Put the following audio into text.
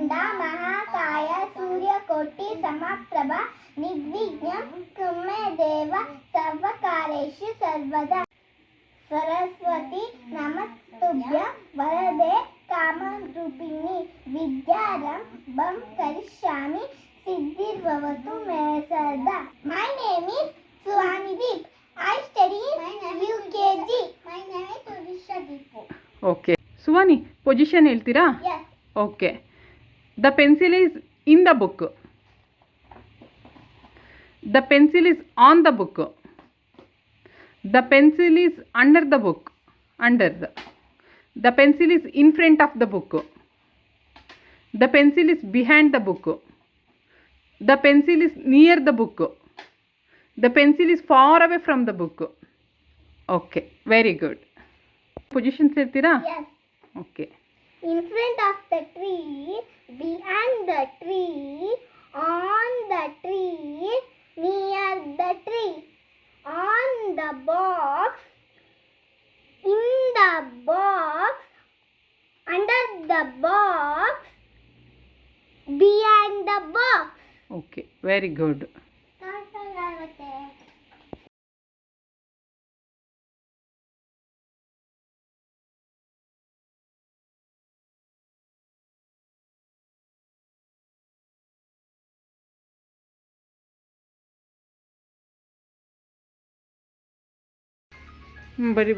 ವಕ್ರತುಂಡ ಮಹಾಕಾಯ ಸೂರ್ಯಕೋಟಿ ಸಮಪ್ರಭ ನಿರ್ವಿಘ್ನಂ ಕುರ್ಮೇ ದೇವ ಸರ್ವಕಾರ್ಯೇಷು ಸರ್ವದಾ. ಸರಸ್ವತಿ ನಮಸ್ತುಭ್ಯಂ ವರದೆ ಕಾಮರೂಪಿಣಿ ವಿದ್ಯಾರಂಭಂ ಕರಿಷ್ಯಾಮಿ ಸಿದ್ಧಿರ್ಭವತು ಮೇ ಸದಾ. My name is Suhanideep. I study in UKG. My name is Turisha Deepu. Okay Suvani, position ಹೇಳ್ತೀರಾ? Yes. Okay. The pencil is in the book. The pencil is on the book. The pencil is under the book. The pencil is in front of the book. The pencil is behind the book. The pencil is near the book. The pencil is far away from the book. Okay, very good. Positions ಹೇಳ್ತೀರಾ? Yes. Okay. In front of the tree, behind the tree, on the tree, near the tree, on the box, in the box, under the box, behind the box. Okay, very good. ಬರಿ